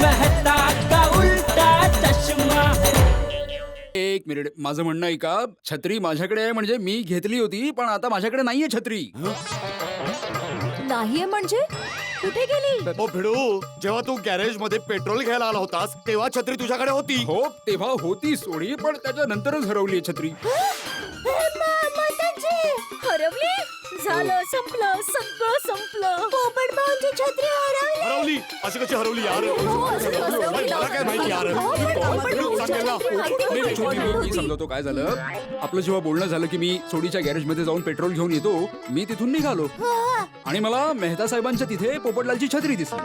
मेहता का उल्टा चष्मा. एक मिनिट, माझं म्हणणं आहे का, छत्री माझ्याकडे आहे म्हणजे मी घेतली होती, पण आता माझ्याकडे नाहीये छत्री. नाहीये म्हणजे कुठे गेली? ओ भिडू, जेव्हा तू गॅरेज मध्ये पेट्रोल घ्यायला आला होतास तेव्हा छत्री तुझ्याकडे होती. हो, तेव्हा होती सोडी, पण त्याच्यानंतरच हरवली छत्री. हरवली? झालं, संपलं, सगळं संपलं. पोपट भाऊंची छत्री हरवली. हरवली? अशी कशी हरवली यार? मला काय माहिती यार? भिडू, सांगेल ना. मी समजवतो काय झालं. आपलं जेव्हा बोलणं झालं की मी सोडीच्या गॅरेज मध्ये जाऊन पेट्रोल घेऊन येतो, मी तिथून निघालो आणि मला मेहता साहेबांच्या तिथे पोपटलालची छत्री दिसली.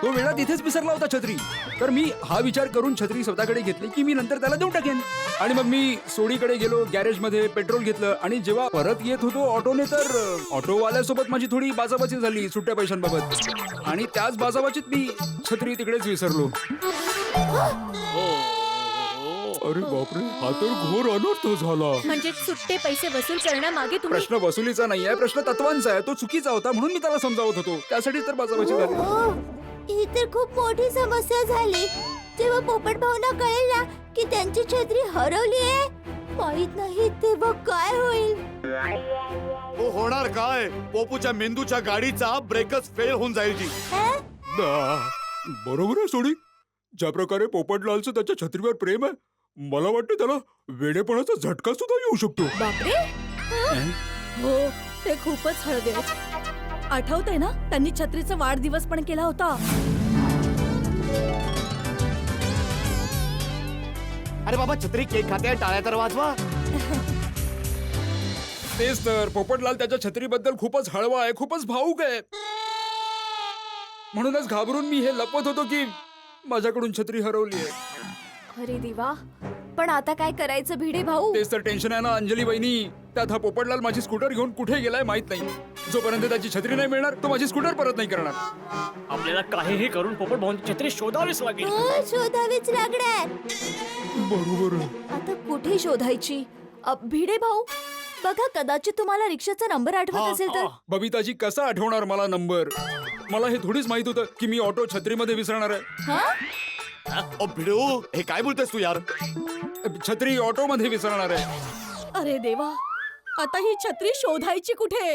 तो वेळा तिथेच विसरला होता छत्री. तर मी हा विचार करून छत्री स्वतःकडे घेतली की मी नंतर त्याला देऊन टाकेन. आणि मग मी सोडीकडे गेलो, गॅरेज मध्ये पेट्रोल घेतलं आणि जेव्हा परत येत होतो ऑटोने, तर ऑटोवाल्यासोबत माझी थोडी बाचाबाची झाली सुट्ट्या पैशांबाबत. आणि त्याच बाचाबाचीत मी छत्री तिकडेच विसरलो. अरे बापरे, हा तर घोर अनर्थ झाला. म्हणजे सुट्टे पैसे वसूल करण्यामागे तुम्ही प्रश्न वसुलीचा नाहीये, प्रश्न तत्वांचा आहे. तो चुकीचा होता म्हणून मी त्याला समजावत होतो, त्यासाठी तर बाचाबाची झाली. ही तर खूप मोठी समस्या झाली. जेव्हा पोपट भाऊंना कळेल ना की त्यांची छत्री हरवली आहे, माहित नाही तेव्हा काय होईल. हो, होणार काय? पोपूच्या मेंदूच्या गाडीचा ब्रेकच फेल होऊन जाईल जी. बरोबर आहे सोडी. ज्या प्रकारे पोपटलालचं त्याच्या छत्रीवर प्रेम आहे, मला वाटतं त्याला वेडेपणाचा झटका सुद्धा येऊ शकतो. बापरे. हो, ते खूपच हळवे. आठवतंय ना, त्यांनी छत्रीचा वाढदिवस पण केला होता. अरे बाबा, छत्री केक खाते, टाळ्या तर वाजवा. तेच तर, पोपटलाल त्याच्या छत्रीबद्दल खूपच हळवा आहे, खूपच भावुक आहे. म्हणूनच घाबरून मी हे लपवत होतो की माझ्याकडून छत्री हरवली आहे. अरे देवा, पण आता काय करायचं भिडे भाऊ? तेच तर टेन्शन आहे ना अंजली वहिनी. त्यात हा पोपटलाल माझी स्कूटर घेऊन कुठे गेलाय माहित नाही. जोपर्यंत त्याची छत्री नाही मिळणार, तो माझी स्कूटर परत नाही करणार. आपल्याला काहीही करून पोपट भाऊंची छत्री शोधावीच लागेल. शोधावीच लागणार. बरोबर. आता कुठे शोधायची? भिडे भाऊ बघा, कदाचित तुम्हाला रिक्षाचा नंबर आठवत असेल तर. बबिताजी, कसा आठवणार मला नंबर? मला हे थोडीच माहित होतं की मी ऑटो छत्रीमध्ये विसरणार आहे. ओ भिडू, हे काय बोलतेस तू यार? छत्री ऑटो मध्ये विसरणार आहे. अरे देवा, आता ही छत्री शोधायची कुठे?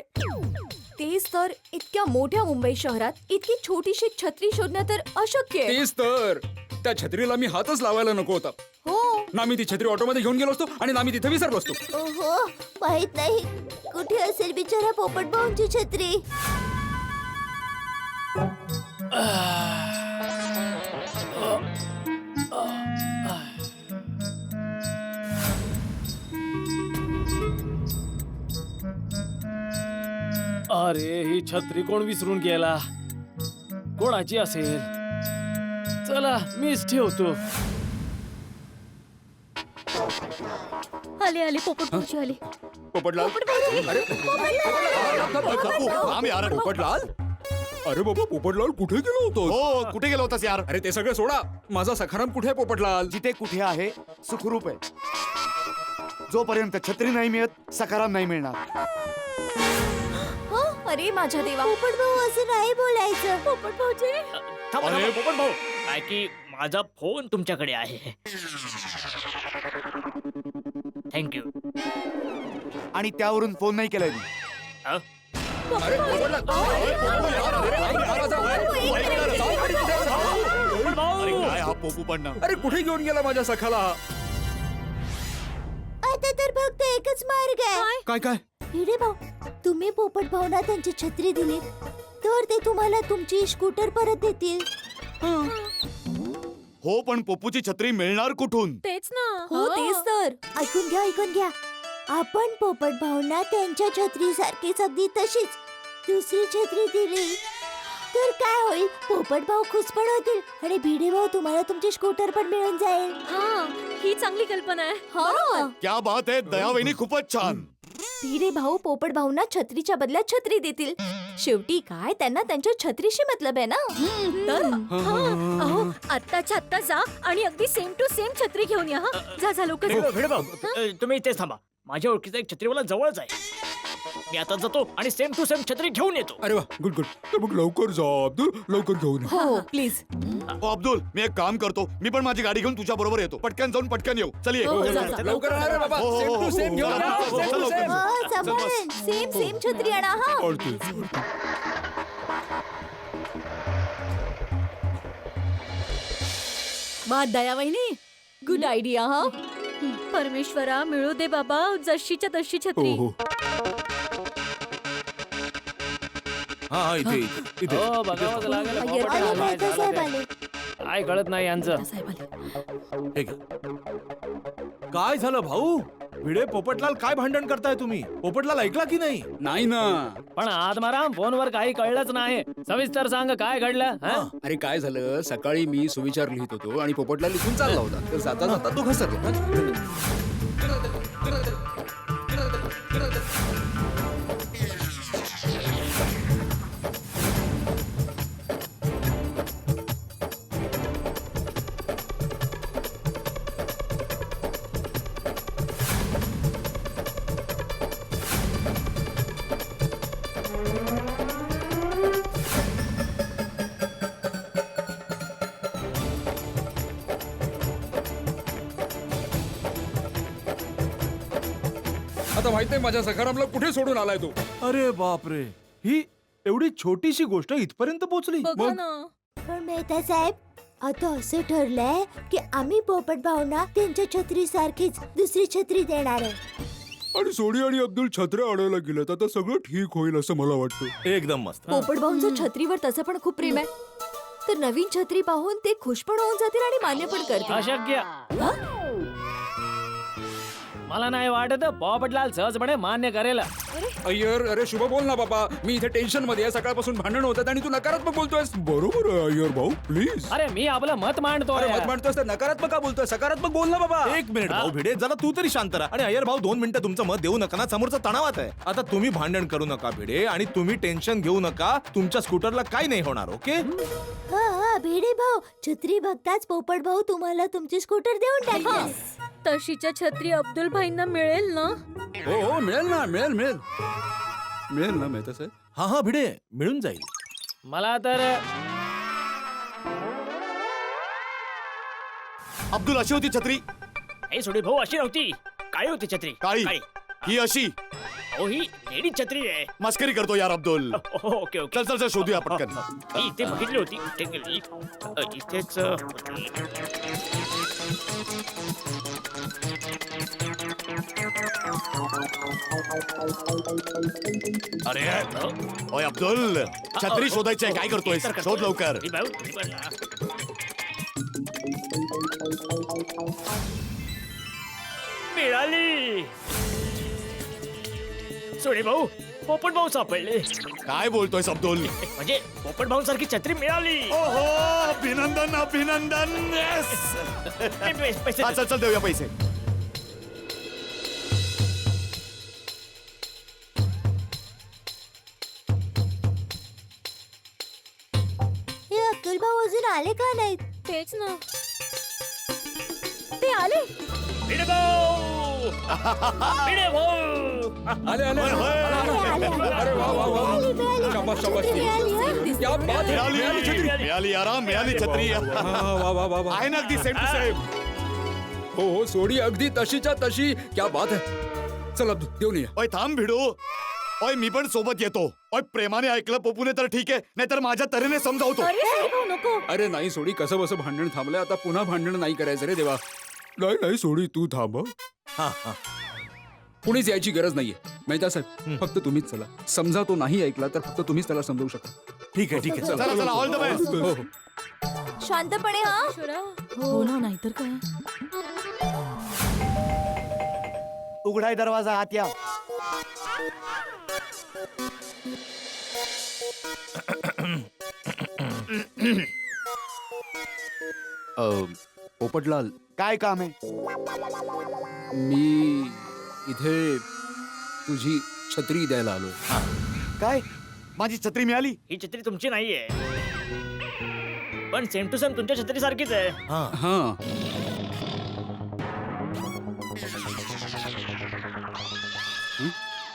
तेच तर, इतक्या मोठ्या मुंबई शहरात इतकी छोटीशी छत्री शोधणं तर अशक्य आहे. तेच तर, त्या छत्रीला मी हातच लावायला नको होता. हो. ना मी ती छत्री ऑटो मध्ये घेऊन गेलो असतो आणि ना मी तिथे विसरलो असतो. ओहो, माहित नाही कुठे असेल बिचारा पोपट भाऊंची छत्री. अरे, ही छत्री कोण विसरून गेला? कोणाची असेल? चला, मीच ठेवतो. आले आले, पोपट भाऊची आली. पोपटलाल, अरे थांब यार. पोपटलाल, अरे बाबा, पोपटलाल कुठे गेलो होतो? हो, कुठे गेला होतास यार? अरे ते सगळं सोडा, माझा सखाराम कुठे आहे पोपटलाल? जिथे कुठे आहे सुखरूप आहे. जोपर्यंत छत्री नाही मिळत, सकाराम नाही मिळणार. अरे माझ्या देवा, पोपट भाऊ असं नाही बोलायचं. पोपट भाऊचे थांबा, अरे, पोपट भाऊ, काय की माझा फोन तुमच्याकडे आहे. थँक्यू. आणि त्यावरून फोन नाही केलाय मी. अरे पोपटलाल, अरे काय हा पोपू पण ना. अरे कुठे घेऊन गेला माझ्या सखाला? आता तर फक्त एकच मार्ग आहे. काय काय? भिडे भाऊ, तुम्ही पोपट भाऊना त्यांची छत्री दिली तर ते तुम्हाला तुमची स्कूटर परत देतील. हो, पण पोपूची छत्री मिळणार कुठून? तेच ना. हो, तेच तर. ऐकून घ्या, ऐकून घ्या. आपण पोपट भाऊंना त्यांच्या छत्री सारखीच अगदी तशीच दुसरी छत्री दिली तर काय होईल? पोपट भाऊ खुश पण होतील आणि भिडे भाऊ तुम्हाला तुमची स्कूटर पण मिळून जाईल. ही चांगली कल्पना आहे. क्या बात आहे, दयावहिनी, खूपच छान. भिडे भाऊ पोपट भाऊंना छत्रीच्या बदल्यात छत्री देतील. शेवटी काय, त्यांना त्यांच्या छत्रीशी मतलब आहे ना. तर अहो, आत्ताच्या आत्ता जा आणि अगदी सेम टू सेम छत्री घेऊन या. जा जा लवकर. भिडे भाऊ, तुम्ही इथेच थांबा. माझ्या ओळखीचा एक छत्रीवाला जवळच आहे. मी आता जातो आणि सेम टू सेम छत्री घेऊन येतो. अरे वा गुड गुड. तर मग लवकर जा अब्दुल, लवकर घेऊन ये. हो प्लीज. ओ अब्दुल, मी एक काम करतो, मी पण माझी गाडी घेऊन तुझ्या बरोबर येतो. पटकन जाऊन पटकन येऊ. चल ये. हो, जा, जा. लवकर आणा रे बाबा. हो, हो, सेम हो, टू सेम हो, घेऊन हो, या. हो, सेम हो, टू हो, सेम. हो जबरन सेम सेम छत्री आणा हा. वा दया वहिनी, गुड आयडिया हा. परमेश्वरा मिळू दे बाबा जशीच्या तशी छत्री. हो हो. हा इथे इथे इथे. हो बघावंच लागेल. अय्यर, पोपट आले काय मेहता झालं साहेब ते. आले. काय कळत नाही यांचं. साहेब आले. हे घे. काय झालं भाऊ? भिडे पोपटलाल काय भांडण करताय तुम्ही? पोपटलाल ऐकला की नाही? नाही ना. पण आत्माराम फोनवर काही कळलंच नाही. सविस्तर सांग काय घडलं. हं? अरे काय झालं, सकाळी मी सुविचार लिहित होतो आणि पोपटला लिहून चालला होता, तर जाता जाता तो घसरला. आता माहित नाही माझ्या सखारामला कुठे सोडून आलाय तो. अरे बापरे, ही एवढी छोटीशी गोष्ट इथपर्यंत पोहोचली. बघा ना. पण मेहता साहेब आता असं ठरलंय की आम्ही पोपट भाऊंना त्यांच्या छत्री सारखीच दुसरी छत्री देणार आहे. आणि सोडी आणि अब्दुल छत्र्या आणायला गेलेत, आता सगळं ठीक होईल असं मला वाटतं. एकदम मस्त. पोपट भाऊंचं छत्रीवर तसं पण खूप प्रेम आहे, तर नवीन छत्री पाहून ते खुश पण होऊन जातील आणि मान्य पण करतील. अशक्य. मला नाही वाटत पोपटलाल सहजपणे मान्य करेल. अय्यर, अरे शुभ बोल ना बाबा. मी इथे टेन्शन मध्ये आहे, सकाळपासून भांडण होतात आणि तू नकारात्मक बोलतोयस. बरोबर आहे अय्यर भाऊ, प्लीज. अरे मी आपलं मत मांडतो. अरे मत मांडतोस तर नकारात्मक का बोलतोय? सकारात्मक बोल ना बाबा. एक मिनिट भाऊ भिडे, जरा तू तरी शांत राहा. आणि अय्यर भाऊ 2 मिनिटं तुमचं मत देऊ नका ना, समोरचा तणावात आहे. आता तुम्ही भांडण करू नका भिडे, आणि तुम्ही टेन्शन घेऊ नका. तुमच्या स्कूटरला काही नाही होणार. ओके. हा हा भिडे भाऊ, छत्री बघताच पोपट भाऊ तुम्हाला तुमची स्कूटर देऊन टाकतील. तशीच्या छत्री अब्दुल भाईंना मिळेल ना. हो हो मिळेल ना, मिळेल मिळेल मिळेल ना मेहता साहेब. हा हा भिडे, मिळून जाईल. मला तर अब्दुल, अशी होती छत्री. हे सोडी भाऊ अशी नव्हती. काळी होती छत्री. काळी. ही अशी. हो ही लेडी छत्री आहे. मस्करी करतो यार अब्दुल. Okay okay. चल चल चल शोधूया पटकन. मी इथे बघितली होती. इथे गेली. इथेच होती. अरे ओय अब्दुल, छत्री शोधायची आहे. काय करतोय? शोध लवकर. ही भाऊ, ही बघ. मिळाली. सोडी भाऊ, पोपट भाऊ सापडले. काय बोलतोयस अब्दुल? म्हणजे पोपट भाऊ सारखी छत्री मिळाली. ओहो, अभिनंदन अभिनंदन. Yes. पैसे हा, चल चल देऊया पैसे. हे अब्दुल भाऊ अजून आले का नाहीत? तेच ना. ते आले. भिडे भाऊ. भिडे भाऊ. आले आले आले, आले. अरे वा वा वा. मिळाली, मिळाली. शाबास, शाबास. छत्री मिळाली, हं? क्या बात है. मिळाली छत्री. मिळाली आराम, मिळाली छत्री. वा वा वा वा. आहे ना अगदी सेम टू सेम. हो हो सोडी अगदी तशीच्या तशी. क्या बात आहे. चल अब्दुल देऊन ये. ओय थांब भिडू. ओय मी पण सोबत येतो. ओय प्रेमाने ऐकलं पप्पूने तर ठीक आहे, नाहीतर माझ्या तऱ्हेने समजावतो. अरे साहेब भाऊ, नको. अरे नाही सोडी, कसं बसं भांडण थांबलंय, आता पुन्हा भांडण नाही करायचं रे देवा. नाही नाही सोडी तू थांब. हा हा. कुणीच यायची गरज नाहीये. मेहता साहेब फक्त तुम्हीच चला. समजा तो नाही ऐकला तर फक्त तुम्हीच त्याला समजावू शकता. ठीक आहे ठीक आहे. चला चला, ऑल द बेस्ट. हो, हो. शांतपणे हा. ईश्वरा. हो ना, नाहीतर काय. उघडाय दरवाजा, आत या. पोपटलाल, काय काम आहे? मी इथे तुझी छत्री द्यायला आलो. काय? माझी छत्री मिळाली? ही छत्री तुमची नाहीये, पण सेम टू सेम तुमच्या छत्री सारखीच आहे. हा. हा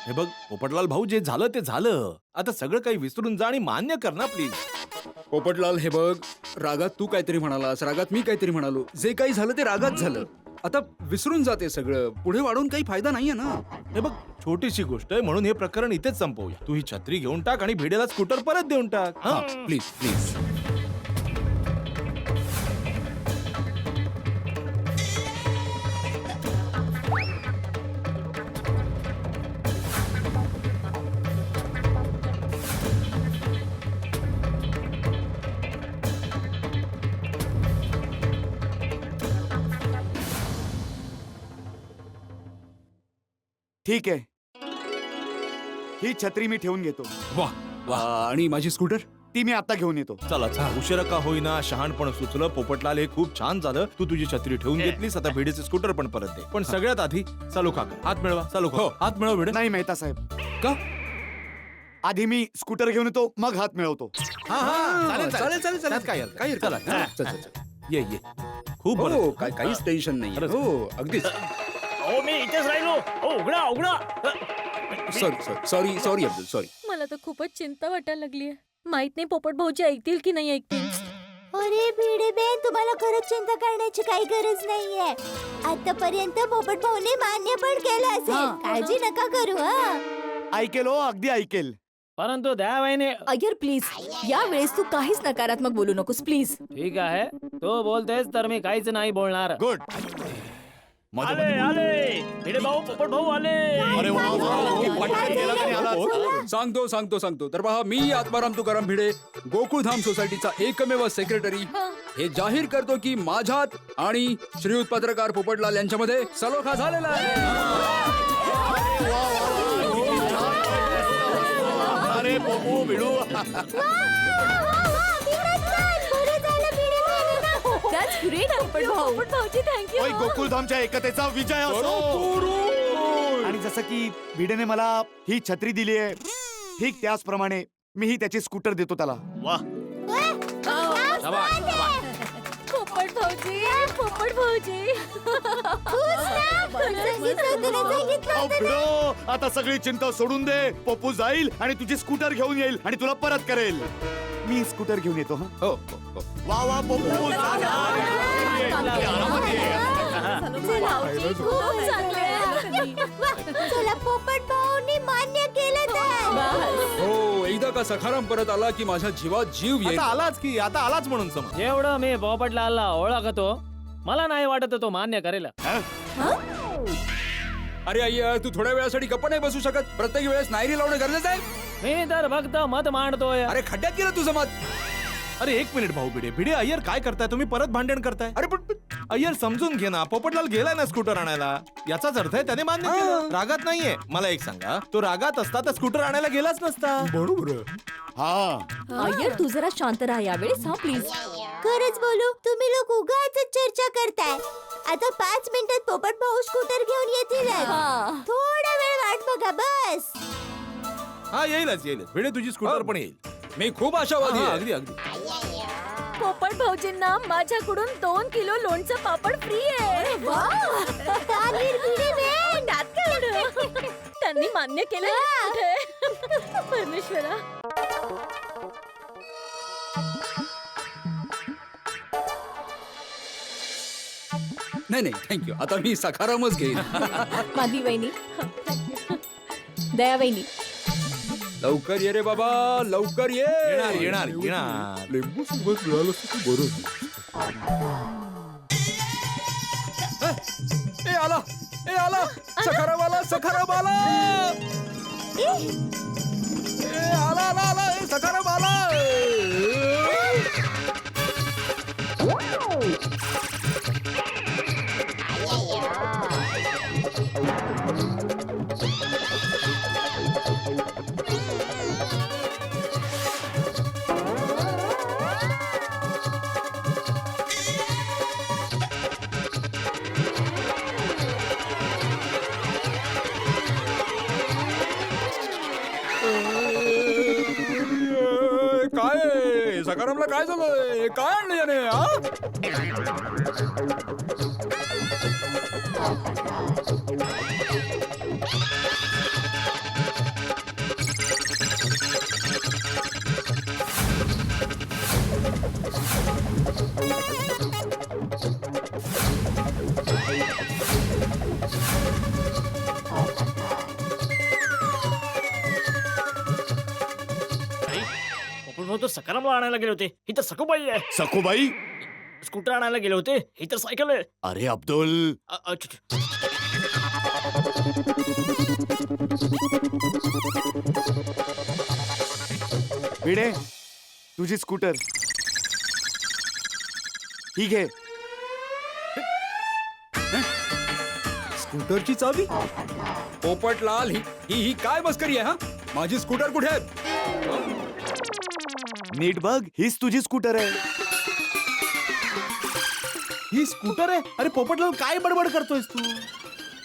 हे बघ पोपटलाल भाऊ, जे झालं ते झालं. आता सगळं काही विसरून जा आणि मान्य कर ना प्लीज. पोपटलाल हे बघ, रागात तू काहीतरी म्हणालास, रागात मी काहीतरी म्हणालो. जे काही झालं ते रागात झालं. आता विसरून जाते सगळं. पुढे वाढून काही फायदा नाहीये ना. हे बघ, छोटीशी गोष्ट आहे म्हणून हे प्रकरण इथेच संपवूया. तू ही छत्री घेऊन टाक आणि भिडेला स्कूटर परत देऊन टाक. हा प्लीज प्लीज. ठीक आहे, ही छत्री मी ठेवून घेतो. आणि माझी स्कूटर? ती मी आता घेऊन येतो. चला चला, उशिरा का होईना शहाणपण सुचलं. पोपटलाल, हे खूप छान झालं. तू तुझी छत्री ठेवून घेतलीस. आता भिडेचे स्कूटर पण परत दे. पण सगळ्यात आधी चालू काका हात मिळवा. चालू हो. हात मिळव भिडे. नाही मेहता साहेब, का? आधी मी स्कूटर घेऊन येतो, मग हात मिळवतो. हा हा, चालेल चालेल, चालेल, त्यात काय हरकत? काही हरकत चला नाही. चल, चल, चल. ये ये. खूप बरं. हो, काहीच टेन्शन नाही. खरंच. हो अगदीच. हो मी इथेच राहिलो. हो उघडा उघडा. Sorry Abdul, sorry. मला तर खूपच चिंता वाटायला लागलीये. माहित नाही पोपट भाऊजी ऐकतील की नाही ऐकतील. अरे भिडे बेन, तुम्हाला खरंच चिंता करण्याची काही गरज नाहीये. आतापर्यंत पोपट भाऊने मान्य पण केलं असेल. काळजी नका करू. हा, ऐकेल हो, अगदी ऐकेल. परंतु द्यावाईने. अय्यर प्लीज, या वेळेस तू काहीच नकारात्मक बोलू नकोस प्लीज. ठीक आहे, तो बोलतेस तर मी काहीच नाही बोलणार. गुड. आले आले भिडे भाऊ, पोपट भाऊ आले. अरे वा, वा, वा. पटकन गेला का नाही आला? सांगतो. तर पहा, मी आत्माराम तुकाराम भिडे, गोकुळधाम सोसायटीचा एकमेव सेक्रेटरी, हे जाहीर करतो की माझ्यात आणि श्रीयुत पत्रकार पोपटलाल यांच्यामध्ये सलोखा झालेला आहे. अरे पोपू भिडू. That's great, पोपट भाऊ. पोपट भाऊजी थँक्यू. ओय, गोकुळधामच्या एकतेचा विजय असो. आणि जसं की भिडेने मला ही छत्री दिली आहे, ठीक त्याचप्रमाणे मीही त्याची स्कूटर देतो त्याला. पोपट भाऊजी, पोपट भाऊजी. अहो, भिडो, आता सगळी चिंता सोडून दे. पप्पू जाईल आणि तुझी स्कूटर घेऊन येईल आणि तुला परत करेल. मी स्कूटर घेऊन येतो. हो हो हो. वा वा पप्पू, जा, जा. भाऊजी खूप चांगले आहे. चला, पोपट भाऊनी मान्य केलं तर. हो, एकदा का सखाराम परत आला की माझ्या जीवात जीव येईल. आता आलाच की, आता आलाच म्हणून समज. जेवढं मी पोपटलालला ओळखतो, मला नाही वाटत तो मान्य करेल. अरे अय्या, तू थोड्या वेळासाठी गप्प नाही बसू शकत. प्रत्येक वेळेस नायरी लावणं गरजेचं आहे. मी तर फक्त मत मांडतोय. अरे खड्ड्यात गेलं तुझं मत. अरे एक मिनिट भाऊ भिडे. भिडे, अय्यर काय करताय तुम्ही? परत भांडण करताय. अरे पण अय्यर समजून घे ना, पोपटलाल गेलाय ना स्कूटर आणायला. याचाच अर्थ आहे त्याने मान्य केलं. रागात नाहीये. मला एक सांगा, तो रागात असता तर स्कूटर आणायला गेलाच नसता. बरोबर. हा, अय्यर, तू जरा शांत राहा यावेळेस. हा प्लीज. खरंच बोलू, तुम्ही लोक उगाच चर्चा करताय. आता 5 मिनिटात पोपट भाऊ स्कूटर घेऊन येतील. थोडा वेळ वाट बघा बस. हा, येईलच. भिडे, तुझी स्कूटर पण येईल. मी खूप आशावादी हा, आहे. अगदी अगदी. पोपट भाऊजींना माझ्याकडून 2 किलो लोणचं पापड फ्री आहे. त्यात काय एवढं? त्यांनी मान्य केलं. कुठे? परमेश्वरा. नाही थँक्यू. आता मी सखारामच घेईन. माधवी वहिनी, दया वहिनी. लवकर ये रे बाबा, लवकर ये. येणार. लिंबू सरबत मिळालं असतं तर बरं. ए आला सखाराम आला. ए आला ए सखाराम आला. काय सखारामला काय झालंय? काय आणलं याने? तर सकारामला आणायला गेले होते, ही तर सखूबाई आहे. सखूबाई स्कूटर आणायला गेले होते, ही तर सायकल आहे. अरे अब्दुल अच्छा. भिडे तुझी स्कूटर ठीक आहे. स्कूटरची चावी. पोपटलाल ही काय मस्करी आहे? हा, माझी स्कूटर कुठे आहे? नीट बघ, हीच तुझी स्कूटर आहे. ही स्कूटर आहे. अरे पोपटलाल काय बडबड करतोयस तू?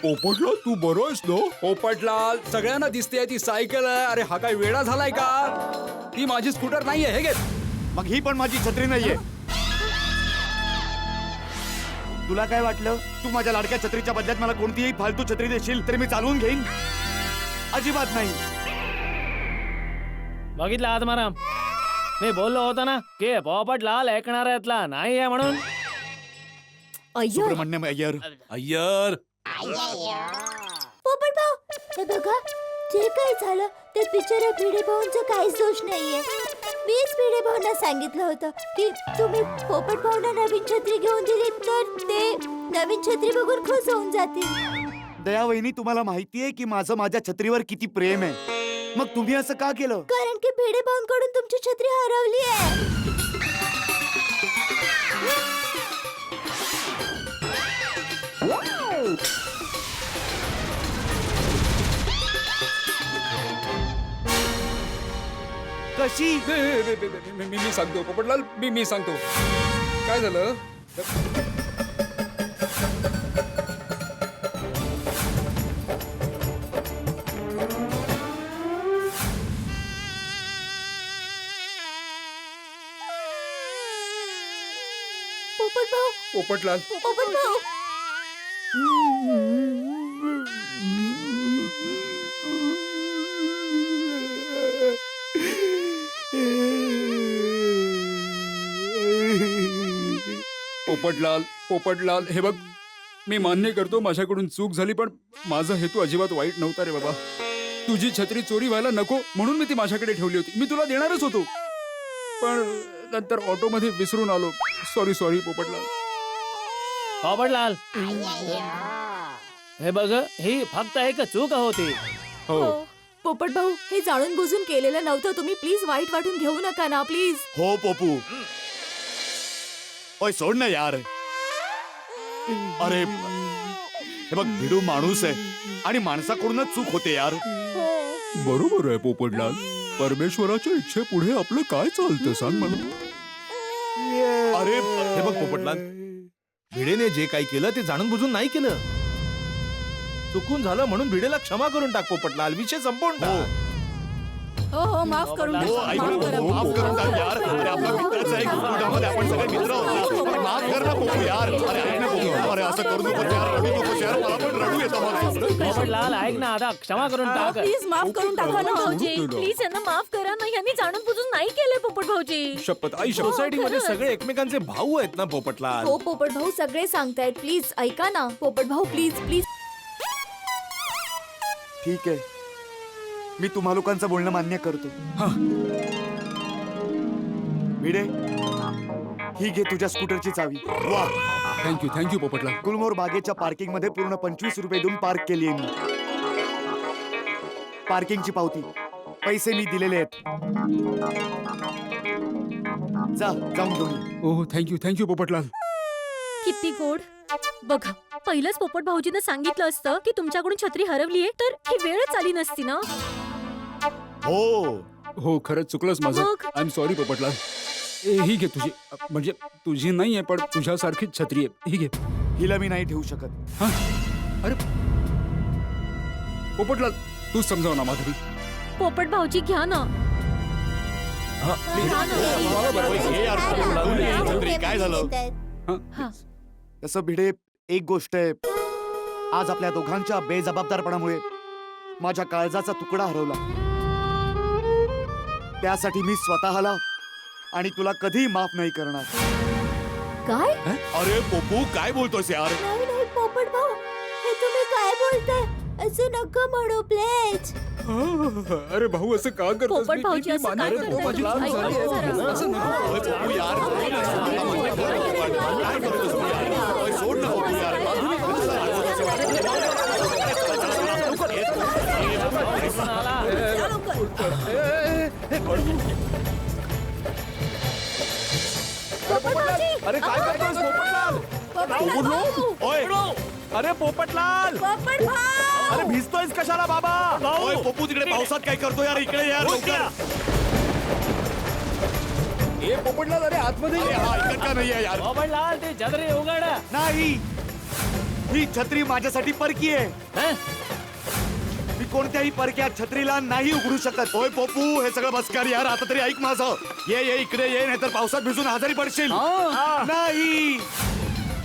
पोपटलाल तू बरं आहेस ना? पोपटलाल सगळ्यांना दिसते ती सायकल आहे. अरे हा काय वेडा झालाय का? ती माझी स्कूटर नाहीये. हे घे. मग ही पण माझी छत्री नाहीये. तुला काय वाटलं तू माझ्या लाडक्या छत्रीच्या बदल्यात मला कोणतीही फालतू छत्री देशील तरी मी चालवून घेईन? अजिबात नाही. बघितलं आत्माराम, मी बोललो होतो ना की पोपटलाल ऐकणाऱ्यातला नाही आहे म्हणून. अय्यर सुब्रमण्यम अय्यर अय्यर पोपट भाऊ हे बघा, जे काही झालं ते बिचाऱ्या भिडे भाऊंचा काहीच दोष नाहीये. मीच भिडे भाऊंना सांगितलं होतं की तुम्ही पोपट भाऊंना नवीन छत्री घेऊन दिली तर ते नवीन छत्री बघून खुश होऊन जातील. दया वहिनी, तुम्हाला माहितीये की माझं माझ्या छत्रीवर किती प्रेम आहे. मग तुम्ही असं का केलं? कारण की भिडे भाऊंकडून तुमची छत्री हरवली आहे. कशी? मी सांगतो पोपटलाल, मी सांगतो काय झालं. पोपट भाऊ, पोपटलाल पोपट भाऊ. पोपटलाल हे बघ, मी मान्य करतो माझ्याकडून चूक झाली, पण माझा हेतू अजिबात वाईट नव्हता रे बाबा. तुझी छत्री चोरी व्हायला नको म्हणून मी ती माझ्याकडे ठेवली होती. मी तुला देणारच होतो, पण नंतर ऑटोमध्ये विसरून आलो. सॉरी पोपटलाल. पोपटलाल, हे बघ, ही फक्त एक चूक होती. हो पोपट भाऊ, हे जाणून बुजून केलेलं नव्हतं. तुम्ही प्लीज वाईट वाटून घेऊ नका ना प्लीज. हो पोपू. ओय सोड ना यार. अरे हे बघ, भिडू माणूस आहे आणि माणसाकडूनच चूक होते यार. बरोबर आहे पोपटलाल. परमेश्वराच्या इच्छेपुढे आपलं काय चालतं सांग मला. अरे हे बघ पोपटलाल, भिडेने जे काही केलं ते जाणून बुजून नाही केलं. चुकून झालं म्हणून भिडेला क्षमा करून टाक पोपटलाल. विषय संपवून टाक. हो माफ करून हो, द्या. ऐक ना, माफ करा. हो, माफ करून टाक यार. अरे आपला मित्राचा एक कुटुंबामध्ये आपण सगळे मित्र होतो. अरे माफ कर ना पोपू यार. अरे ऐक ना पोपू, अरे असं करू नको यार. रडू नको यार. मला पण रडू येतं मग. पोपटलाल ऐक ना, आता क्षमा करून टाक. प्लीज माफ करून टाका ना. भाऊजी प्लीज यांना माफ करा ना. यांनी जाणून बुजून नाही केलंय पोपट भाऊजी. शपथ आई शपथ. सोसायटीमध्ये सगळे एकमेकांचे भाऊ आहेत ना पोपटलाल. हो पोपट भाऊ, सगळे सांगतायत. प्लीज ऐका ना पोपट भाऊ, प्लीज. ठीक आहे, मी तुम्हा लोकांचं बोलणं मान्य करतो. भिडे, ही घे तुझ्या स्कूटरची चावी. वा, थँक्यू पोपटलाल. गुलमोहर बागेच्या पार्किंग मध्ये पूर्ण 25 रुपये देऊन पार्क केली आहे मी. पार्किंगची पावती, पैसे मी दिलेले आहेत. जाऊन घेऊन ये. ओह थँक्यू पोपटलाल. किती गोड. बघा, पहिलंच पोपट भाऊजीनं सांगितलं असतं की तुमच्याकडून छत्री हरवलीये तर ही वेळच आली नसती ना. हो, खरंच चुकलंच माझं. मग? I am sorry Popatlal. ही घे तुझी, म्हणजे तुझी नाहीये पण तुझ्यासारखीच छत्री आहे. ही घे. हिला मी नाही ठेवू शकत. हा? अरे पोपटलाल, तूच समजाव ना माधुरी. पोपट भाऊजी घ्या ना. घ्या ना. काय झालं? हा. तसं भिडे, एक गोष्ट आहे, आज आपल्या दोघांच्या बेजबाबदारपणामुळे माझ्या काळजाचा तुकडा हरवला. त्यासाठी मी स्वतःला आणि तुला कधी माफ नाही करणार. काय? अरे पोपू, काय बोलतोस यार? नाही पोपट भाऊ, हे तुम्ही काय बोलताय? असं नका म्हणू प्लीज. अरे भाऊ असं का करतोस? पोपट भाऊजी मी असं काय मानायला करताय माझी तुम्ही? चूक झाली ऐका आहे. जरा. असं नको. ओय, पप्पू यार ओय, सोड ना पप्पू यार अरे काय करतोस पोपटलाल? ओय अरे पोपटलाल अरे भिजतोयस कशाला बाबा? ओय पप्पू तिकडे पावसात काय करतो यार इकडे यार लवकर ए पोपटलाल, अरे आतमध्ये ये. हा ऐकत का नाहीये यार पोपटलाल ते छत्री उघड. नाही ही छत्री माझ्यासाठी परकी आहे हं? मी कोणत्याही परक्या छत्रीला नाही उघडू शकत. ओय पप्पू हे सगळं बसकार यार आता तरी ऐक माझं. ये इकडे ये नाहीतर पावसात भिजून आजारी पडशील. नाही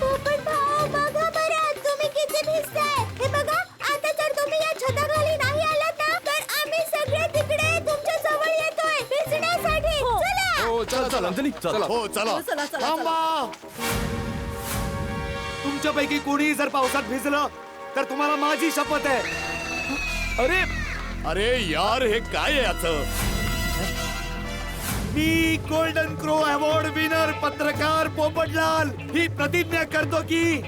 पोपट भाऊ बघा बरं तुम्ही किती भिजताय. हे बघा आता जर तुम्ही या छताखाली नाही आलात ना तर आम्ही सगळे तिकडे तुमच्या जवळ येतोय भिजण्यासाठी. चला हो चला चला अंजली चला हो चला थांबा. तुमच्यापैकी कोणी जर पावसात भिजलं तर तुम्हाला माझी शपथ आहे. अरे अरे यार हे काय आहे याचं. मी गोल्डन क्रो अवॉर्ड विनर पत्रकार पोपटलाल ही प्रतिज्ञा करतो की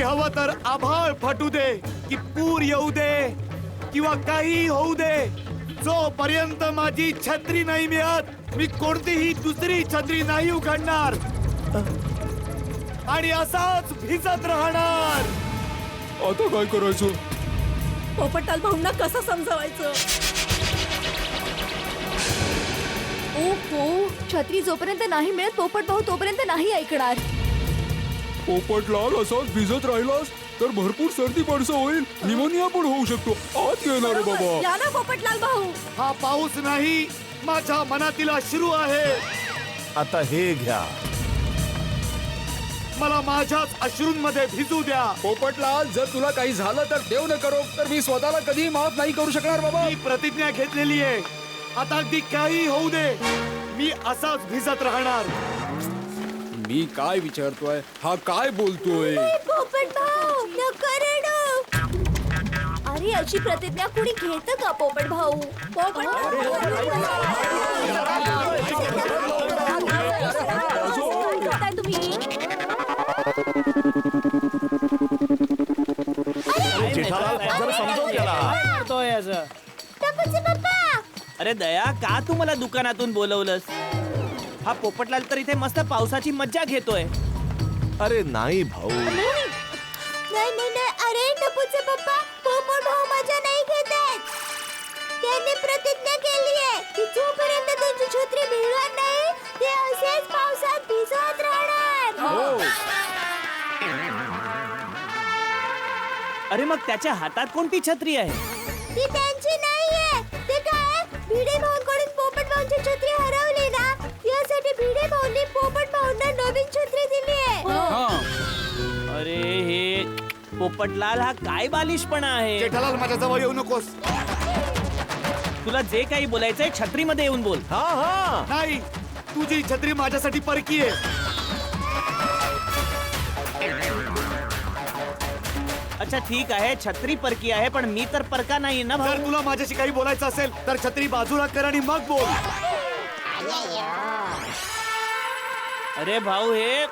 हवं तर आभाळ फाटू दे की पूर येऊ दे किंवा काही होऊ दे जोपर्यंत माझी छत्री नाही मिळत मी कोणतीही दुसरी छत्री नाही उघडणार आणि असाच भिजत राहणार. आता काय करायचं? पोपटलाल भाऊंना कसं समजवायचं? ओहो, छत्री जोपर्यंत नाही मिळत पोपट भाऊ तोपर्यंत नाही ऐकणार. पोपटलाल असाच भिजत राहिलास तर भरपूर सर्दी पडसं होईल, निमोनिया पण होऊ शकतो. आत येणार आहे बाबा. या ना पोपटलाल भाऊ. हा पाऊस नाही माझ्या मनातील अश्रू आहे. आता हे घ्या. मला माझ्याच अश्रूंमध्ये भिजू द्या. पोपटलाल, जर तुला काही झालं तर देव न करो तर मी स्वतःला कधी माफ नाही करू शकणार बाबा. मी प्रतिज्ञा घेतलेली आहे. आता अगदी काही होऊ दे मी असाच भिजत राहणार. मी काय विचारतोय, हा काय बोलतोय? पोपट भाऊ नको रडू. अरे अशी प्रतिज्ञा कुणी घेतं का पोपट भाऊ? पोपट काय तुम्ही जेठालाल जरा समजावून त्याला. काय करतोय याचं? टपूचे पप्पा अरे दया, का तू मला दुकानातून बोलवलंस? हा पोपटलाल तर इथे मस्त पावसाची मज्जा घेतोय. अरे नाही भाऊ. नाही अरे टपूचे पप्पा पोपट भाऊ मजा नाही घेत आहेत. त्यांनी प्रतिज्ञा केली आहे की जोपर्यंत त्यांची छत्री मिळणार नाही ते असेच पावसात भिजत राहणार. अरे मग त्याच्या हातात कोणती छत्री आहे? ती त्यांची नाहीये. ते काय भिडे भाऊंकडून पोपट भाऊंची छत्री हरवली ना यासाठी भिडे भाऊंनी पोपट भाऊंना नवीन छत्री दिली आहे. अरे हे पोपटलाल, हा काय बालिशपणा आहे? जेठालाल माझ्या जवळ येऊ नकोस. तुला जे काही बोलायचंय छत्रीमध्ये येऊन बोल. हा हा नाही तुझी छत्री माझ्यासाठी परकी आहे. अच्छा ठीक आहे, छत्री परकी आहे पण मी तर परका नाही ना जर भाऊ. तुला माझ्याशी काही बोलायचं असेल तर छत्री बाजूला कर आणि मग बोल. अरे भाऊ हे ओय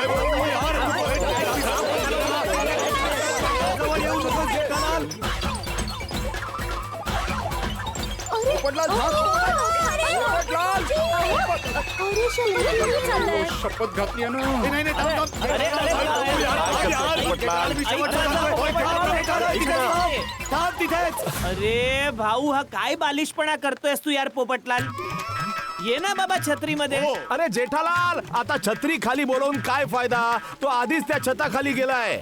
पप्पू यार, जवळ येऊ नकोस जेठालाल. पोपटलाल थांब. पोपटलाल, अरे शंभर शपथ घातली ना. नाही थांब, थांब. अरे, पप्पू यार, यार, जेठालाल, मी शेवटचं सांगतोय. ओय, थांब तिथेच. अरे भाऊ, हा काय बालिशपणा करतोयस तू यार पोपटलाल? ये ना बाबा छत्रीमध्ये. अरे जेठालाल, आता छत्री खाली बोलवून काय फायदा? तो आधीच त्या छताखाली गेलाय.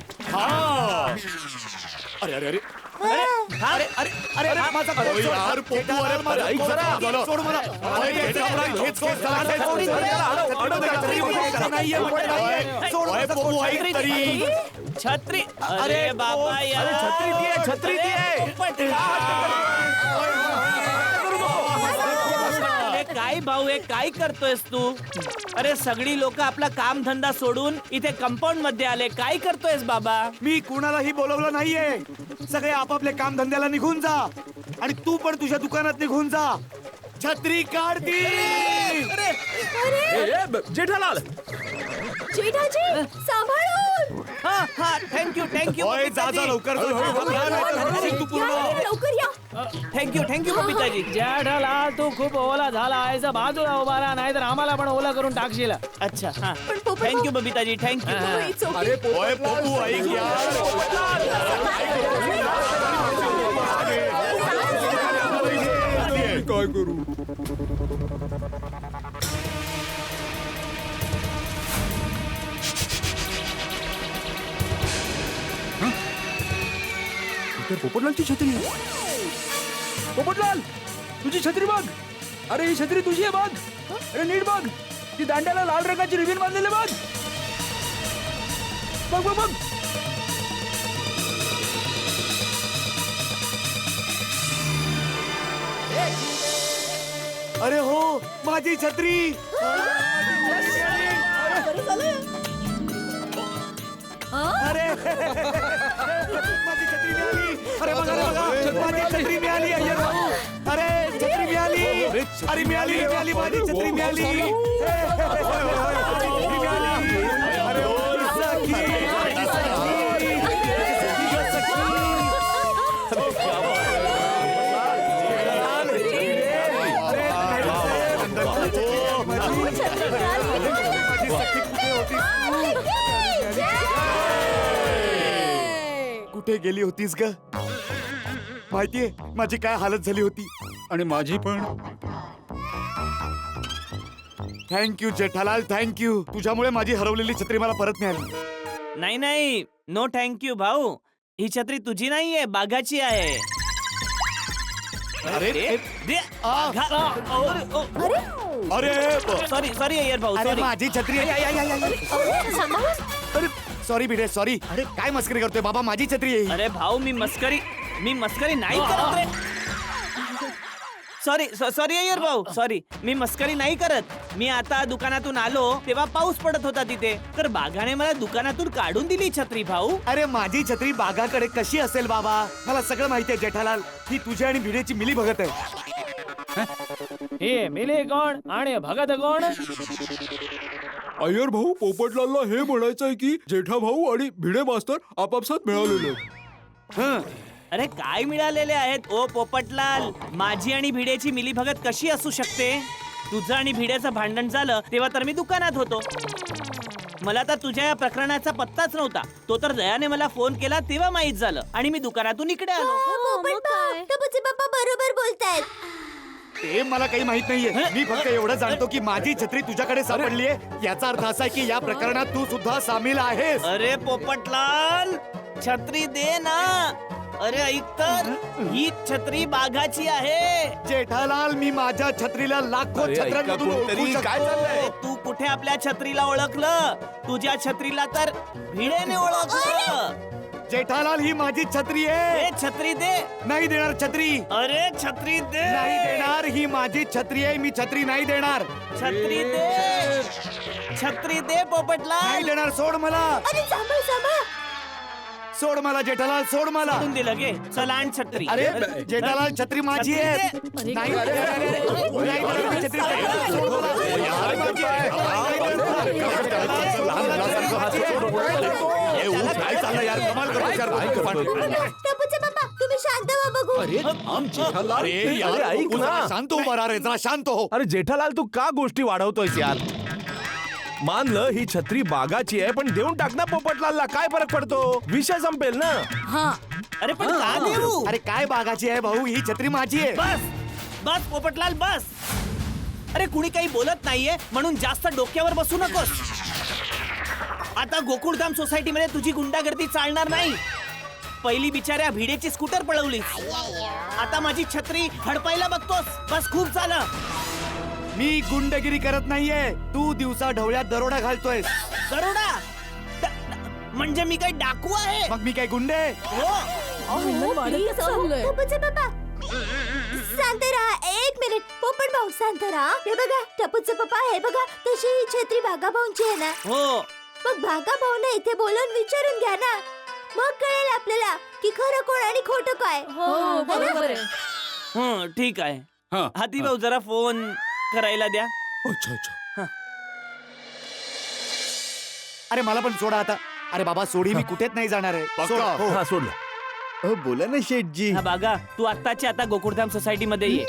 अरे अरे अरे अरे अरे अरे अरे माझा कोट सोड. यार, पोपू, अरे माझा ऐक कोट जरा. सोड. सोड मला. अरे, खेच, चला, खेच. नाहीये म्हटलं नाहीये. सोड माझा पोपू, ऐक तरी. छत्री. अरे बाबा यार. अरे छत्री ती आहे, छत्री ती आहे. अरे काय भाऊ, हे काय करतोयस तू? अरे सगळी लोक आपला काम धंदा सोडून इथे कंपाऊंड मध्ये आले. काय करतोयस बाबा? मी कुणालाही बोलवलं नाहीये. सगळे आपापले काम धंद्याला निघून जा आणि तू पण तुझ्या दुकानात निघून जा. छत्री काढती. जेठालाल जेठाजी सांभाळून हा हा थँक्यू थँक्यू ओय, जा जा लवकर जा. तू पूर्ण लवकर या. थँक्यू बबिताजी. जेठालाल तू खूप ओला झाला आहेस, बाजूला उभा राहा, नाहीतर आम्हाला पण ओला करून टाकशील. अच्छा हा पण पोपट thank you Babitaji thank you. It's okay. अरे ओय पोपू ऐक काय करू? इथे पोपटलालची छत्री आहे. पोपटलाल, तुझी छत्री बघ. अरे ही छत्री तुझी आहे बघ. अरे नीट बघ, ती दांड्याला लाल रंगाची रिबीन बांधलेली बघ. बघ बघ बघ. अरे हो, माझी छत्री. अरे माझी छत्री मिळाली. अरे बघा रे बघा, माझी छत्री मिळाली. अय्यर भाऊ, अरे छत्री मिळाली. अरे मिळाली मिळाली, माझी छत्री मिळाली. छत्री मिळाली. अरे ओ सखी, माझी सखी. कुठे गेली होतीस ग? माहितीये माझी काय हालत झाली होती. आणि माझी पण. Thank you Jethalal, thank you. तुझ्यामुळे माझी हरवलेली छत्री मला परत मिळाली. नाही नाही नो थँक्यू भाऊ. ही छत्री तुझी नाहीये, बाघाची आहे. अरे अरे सॉरी सॉरी अय्यर भाऊ अरे सॉरी. माझी छत्री अरे सॉरी भिडे सॉरी. अरे काय मस्करी करतोय बाबा, माझी छत्री आहे. अरे भाऊ मी मस्करी नाही करत रे. सॉरी सॉरी अय्यर भाऊ सॉरी. मी मस्करी नाही करत. मी आता दुकानातून आलो तेव्हा पाऊस पडत होता तिथे, तर बाघाने मला दुकानातून काढून दिली छत्री भाऊ. अरे माझी छत्री बागाकडे कशी असेल बाबा? मला सगळं माहितीये जेठालाल. ही तुझ्या आणि भिडेची मिली भगत आहे. हे मिले कोण आणि भगत कोण? अय्यर भाऊ, पोपटलालला हे म्हणायचं आहे की जेठा भाऊ आणि भिडे मास्तर आपापसात मिळालेले. अरे काय मिळालेले आहेत ओ पोपटलाल? माझी आणि भिडेची मिलीभगत कशी असू शकते? तुझं आणि भिड्याचं भांडण झालं तेव्हा तर मी दुकानात होतो. मला तर तुझ्या या प्रकरणाचा पत्ताच नव्हता. तो तर दयाने मला फोन केला तेव्हा माहित झालं आणि मी दुकानातून इकडे आलो. टपूचे पप्पा बरोबर बोलतायत. ते मला काही माहित नाहीये. मी फक्त एवढं जाणतो की माझी छत्री तुझ्याकडे सापडलीये. याचा अर्थ असा आहे की या प्रकरणात तू सुद्धा सामील आहेस. अरे पोपटलाल छत्री दे ना. अरे ऐक तर, ही छत्री बाघाची आहे. जेठालाल, मी माझ्या छत्रीला लाखो छत्र्यांमधून ओळखू शकतो. अरे, तू कुठे आपल्या छत्रीला ओळखलं? तुझ्या छत्रीला तर भिडेने ओळखलं. जेठालाल, ही माझी छत्री आहे. ए, छत्री दे. नाही देणार छत्री. अरे छत्री दे. नाही देणार. ही माझी छत्री आहे. मी छत्री नाही देणार. छत्री दे. छत्री दे पोपटलाल. नाही देणार. सोड मला. अरे सांभाळ. सोड मला जेठालाल, सोड मला. सोडून दिलं गे. चला आण छत्री. अरे जेठालाल, छत्री माझी आहे. नाही नाही देणार मी छत्री. यार, माझी आहे. काय चाललंय यार? कमाल करतोस यार. टपूचे पप्पा तुम्ही शांत व्हा बघू. अरे यार, ऐक ना. शांत उभा राहा रे, जरा शांत हो. अरे जेठालाल, तू का गोष्टी वाढवतोयस यार? मानलं ही छत्री बागाची आहे, पण देऊन टाक ना पोपटलालला. काय फरक पडतो? विषय संपेल ना. अरे पण का देऊ? अरे काय बागाची आहे भाऊ? ही छत्री माझी आहे. बस बस पोपटलाल बस. अरे कुणी काही बोलत नाहीये म्हणून जास्त डोक्यावर बसू नकोस. आता गोकुळधाम सोसायटीमध्ये तुझी गुंडागर्दी चालणार नाही. पहिली बिचाऱ्या भिडेची स्कूटर पळवली, आता माझी छत्री हडपायला बघतोस. बस खूप झालं. मी गुंडगिरी करत नाहीये. तू दिवसा ढवळ्यात दरोडा घालतोयस. दरोडा? म्हणजे मी काही डाकू आहे? मग मी काय गुंडे? हो. वाढतच चाललंय. टपूचे पप्पा शांत राहा. एक एक मिनिट पोपट भाऊ शांत राहा. हे बघा टपूचं पप्पा, हे बघा तशी ही छत्री भागा भाऊंची आहे ना. हो मग भागा भाऊने इथे बोलून विचारून घ्या ना. मग कळेल आपल्याला की खरं कोण आणि खोटं काय. हो बरोबर आहे. ठीक आहे. हा हाती भाऊ जरा फोन करायला द्या. अच्छा अच्छा. अरे मला पण सोडा आता. अरे बाबा सोडी, मी कुठेच नाही जाणार आहे. सोडा. हो. हा सोडलं. बोला ना शेठजी. हा बागा, तू आत्ताच्या आता गोकुळधाम सोसायटी मध्ये ये.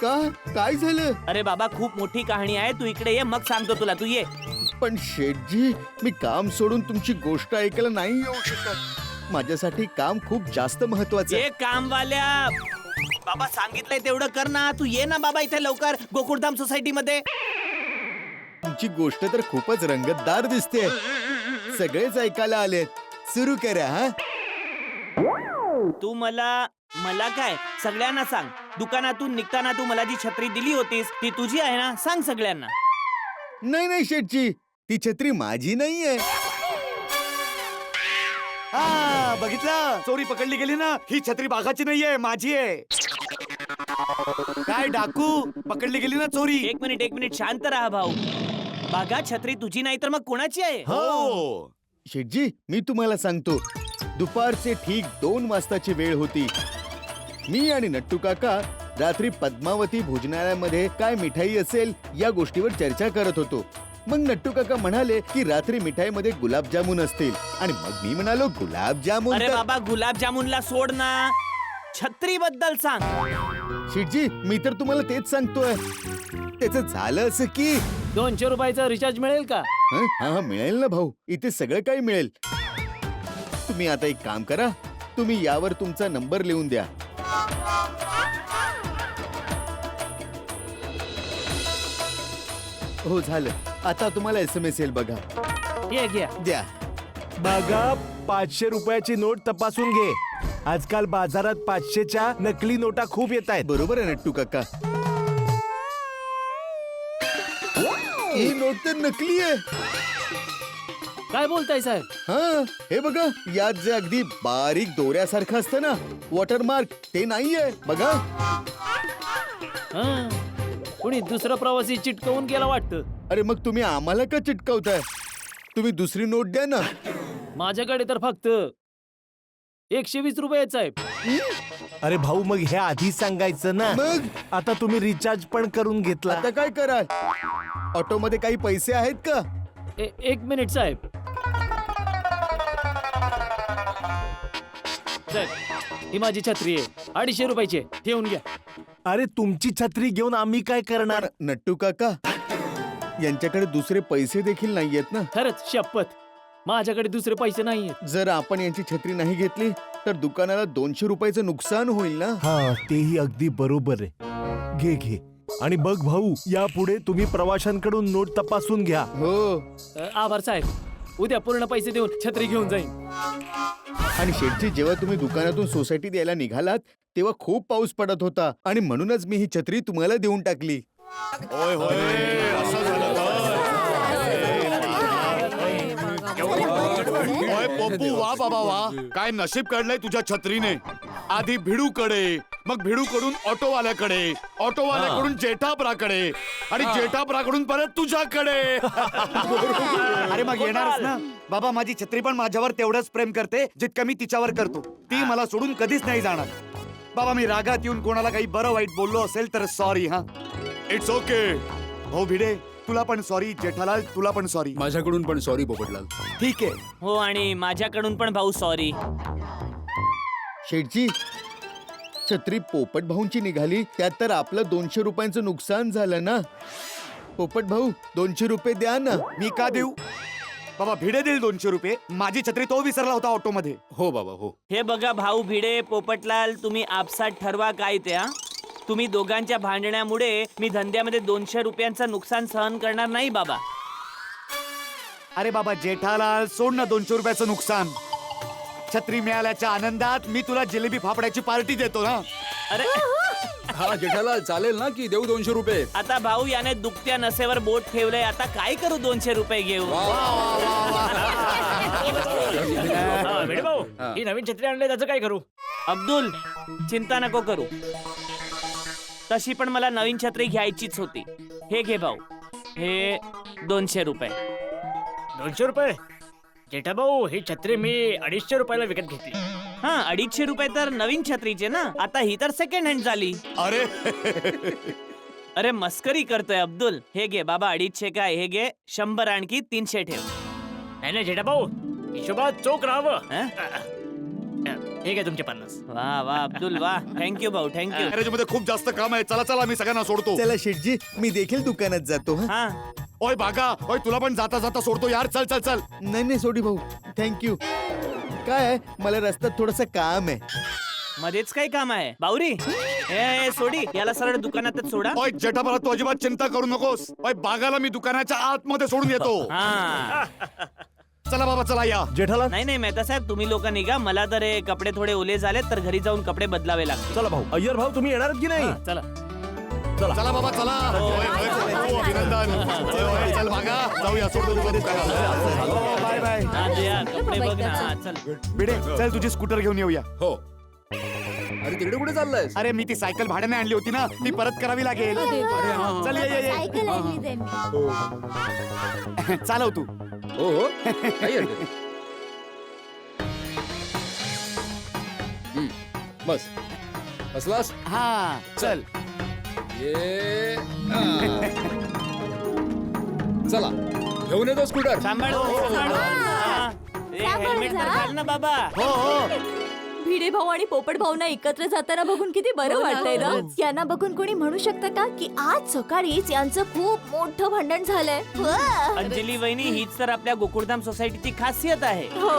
का काय झालं? अरे बाबा खूप मोठी कहाणी आहे, तू इकडे ये मग सांगतो तुला. तू ये. पण शेठजी मी काम सोडून तुमची गोष्ट ऐकायला नाही येऊ शकत. माझ्यासाठी काम खूप जास्त महत्वाचं आहे. ये कामवाल्या, बाबा सांगितलंय तेवढं कर ना. तू ये ना बाबा इथे लवकर गोकुळधाम सोसायटी मध्ये. तुमची गोष्ट तर खूपच रंगतदार दिसते. सगळेच ऐकायला आलेत. सुरू करा. हा तू मला काय सगळ्यांना सांग. दुकानातून निघताना तू मला जी छत्री दिली होतीस ती तुझी आहे ना, सांग सगळ्यांना. नाही नाही शेठजी, ती छत्री माझी नाहीये. हा बघितलं, चोरी पकडली गेली ना. ही छत्री बाघाची नाहीये, माझी आहे. काय डाकू, पकडली गेली ना चोरी. एक मिनिट शांत राहा भाऊ. बागा छत्री तुझी नाही तर मग कोणाची आहे? हो शेठजी मी तुम्हाला सांगतो, दुपारचे ठीक 2 वाजताची वेळ होती. मी आणि नट्टू काका रात्री पद्मावती भोजनालयामध्ये काय मिठाई असेल या गोष्टीवर चर्चा करत होतो. मग नट्टू काका म्हणाले की रात्री मिठाईमध्ये गुलाबजामुन असतील, आणि मग मी म्हणालो गुलाबजामुन अरे तर- बाबा गुलाबजामुनला सोड ना, छत्री बद्दल सांग. शेठजी मी तर तुम्हाला तेच सांगतोय. त्याचं झालं असं की 200 रुपयाचा रिचार्ज मिळेल का? हा मिळेल ना भाऊ, इथे सगळं काही मिळेल. तुम्ही आता एक काम करा, तुम्ही यावर तुमचा नंबर लिहून द्या. हो झालं. आता तुम्हाला SMS येईल बघा. ये घ्या. द्या. बघा 500 रुपयाची नोट तपासून घे. आजकाल बाजारात 500च्या नकली नोटा खूप येत आहेत. बरोबर आहे नट्टू काका. ही नोट तर नकली आहे. काय बोलताय साहेब? हा हे बघा, यात जे अगदी बारीक दोऱ्यासारखं असतं ना, वॉटरमार्क, ते नाहीये बघा. हा, कुणी दुसरा प्रवासी चिटकवून गेला वाटतं. अरे मग तुम्ही आम्हाला का चिटकावताय? तुम्ही दुसरी नोट द्या ना. माझ्याकडे तर फक्त 120 रुपये आहेत साहेब. अरे भाऊ मग हे आधी सांगायचं ना. मग आता तुम्ही रिचार्ज पण करून घेतला. आता काय कराल? ऑटो मध्ये काही पैसे आहेत का? एक मिनिट साहेब. साहेब ही माझी छत्री आहे, 250 रुपयाची आहे, ठेवून घ्या. अरे तुमची छत्री घेऊन आम्ही काय करणार? नट्टू काका यांच्याकडे दुसरे पैसे देखील नाहीयेत ना. खरंच शपथ, माझ्याकडे दुसरे पैसे नाहीयेत. जर आपण यांची छत्री नाही घेतली तर दुकानाला 200 रुपयाचं नुकसान होईल ना. हा तेही अगदी बरोबर आहे. घे आणि बघ भाऊ, यापुढे तुम्ही प्रवाशांकडून नोट तपासून घ्या. हो. आभार साहेब, उद्या पूर्ण पैसे देऊन छत्री घेऊन जाईन. आणि शेठजी जेव्हा तुम्ही दुकानातून सोसायटीत यायला निघालात तेव्हा खूप पाऊस पडत होता, आणि म्हणूनच मी ही छत्री तुम्हाला देऊन टाकली. होय होय, असं झालं तर. होय पप्पू, वा बाबा वा. काय नशीब काढलंय तुझ्या छत्रीने. आधी भिडूकडे, मग भिडूकडून ऑटोवाल्याकडे, ऑटोवाल्याकडून जेठापराकडे, आणि जेठापराकडून परत तुझ्याकडे. अरे मग येणारच ना बाबा. माझी छत्री पण माझ्यावर तेवढंच प्रेम करते जितकं मी तिच्यावर करतो. ती मला सोडून कधीच नाही जाणार. बाबा मी रागात येऊन कोणाला काही बरं वाईट बोललो असेल तर सॉरी. हा इट्स ओके. भाऊ भिडे तुला पण सॉरी. जेठालाल तुला पण सॉरी. माझ्याकडून पण सॉरी पोपटलाल. ठीक आहे. हो आणि माझ्याकडून पण भाऊ सॉरी. शेठजी छत्री पोपट भाऊंची निघाली, त्यात तर आपलं 200 रुपयांचं नुकसान झालं ना. पोपट भाऊ 200 रुपये द्या ना. मी का देऊ बाबा? भिडे देईल 200 रुपये. माझी छत्री तो विसरला होता ऑटो मध्ये. हो बाबा हो. हे बघा भाऊ भिडे, पोपटलाल, तुम्ही आपसात ठरवा काय ते. हा तुम्ही दोघांच्या भांडण्यामुळे मी धंद्यामध्ये 200 रुपयांचं नुकसान सहन करणार नाही बाबा. अरे बाबा जेठालाल सोड ना 200 रुपयाचं नुकसान. छत्री मिळाल्याच्या आनंदात मी तुला जिलेबी फाफड्याची पार्टी देतो ना. अरे हा जेठालाल चालेल ना की देऊ 200 रुपये? आता भाऊ याने दुखत्या नसेवर बोट ठेवलंय, आता काय करू 200 रुपये घेऊ? भाऊ ही नवीन छत्री आणली, त्याचं काय करू? अब्दुल चिंता नको करू. तशी पण मला नवीन छत्री घ्यायचीच होती. हे घे भाऊ, हे 200 रुपये. 200 रुपये? जेठा भाऊ, ही छत्री मी 250 रुपयाला विकत घेतली. हा, 250 रुपये तर नवीन छत्रीचे ना. आता ही तर सेकंड हँड झाली. अरे अरे मस्करी करतोय अब्दुल. हे घे बाबा, 250 काय, हे घे 100 आणखी 300 ठेव. नाही नाही जेठा भाऊ, हिशोबात चोख राहावं. हं? हे घ्या तुमचे 50. वा वा अब्दुल वा, थँक्यू भाऊ, थँक्यू. गॅरेजमध्ये खूप जास्त काम आहे. चला चला, मी सगळ्यांना सोडतो. चला शेठजी, मी देखील दुकानात जातो हं. हा, ओय बागा, ओय तुला पण जाता जाता सोडतो यार. चल चल चल. नाही सोडी भाऊ, थँक्यू. काय आहे, मला रस्त्यात थोडस काम आहे. मध्येच काय काम आहे बावरी? ए सोडी, याला सरळ दुकानातच सोडा. ओय जेठाबाला, तू अजिबात चिंता करू नकोस. ओय बागाला मी दुकानाच्या आतमध्ये सोडून येतो. हा, चला बाबा, चला या. जेठाला नाही नाही मेहता साहेब, तुम्ही लोक निघा. मला तर हे कपडे थोडे ओले झालेत, तर घरी जाऊन कपडे बदलावे लागतील. चला भाऊ. अय्यर भाऊ, तुम्ही येणार की नाही? चला. चला बाबा, चला. ओय, ओय, ओय, अभिनंदन. ओय, ओय, चल बागा, जाऊया, सोडतो तुला दुकानात. Bye bye. हा, ते या, कपडे बघ ना. हा, चल. भिडे, चल तुझी स्कूटर घेऊन येऊया. हो. अरे तिकडे कुठे चाललायस? अरे मी ती सायकल भाड्याने आणली होती ना, ती परत करावी लागेल. चल ये ये सायकल आणली त्यांनी. ये. चालव तू. हो हो, काही हरकत नाही. बस बसलास? हा चल. ये चला, घेऊन येतो स्कूटर. सांभाळ, सांभाळ. हा. ए, हेल्मेट तर घाल ना बाबा. हो हो. भिडे भाऊ आणि पोपट भाऊना एकत्र जाताना बघून किती बरं वाटतंय ना. यांना बघून कोणी म्हणू शकतं का की आज सकाळीच यांचं खूप मोठं भांडण झालंय. वा! अंजली वहिनी, हीच तर आपल्या गोकुळधाम सोसायटीची खासियत आहे. हो,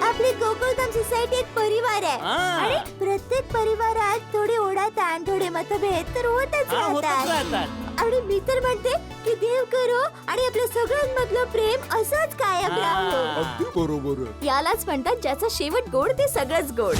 आपली गोकुळधाम सोसायटी एक परिवार आहे. हा. आणि प्रत्येक परिवारात थोडी ओढाताण, थोडे मतभेद तर होतच हा, होतच राहतात. राहतात. आणि मी तर म्हणते की देव करो आणि आपल्या सगळ्यांमधलं प्रेम असंच कायम हा. राहो. बरोबर. यालाच म्हणतात ज्याचा शेवट गोड ते सगळंच गोड.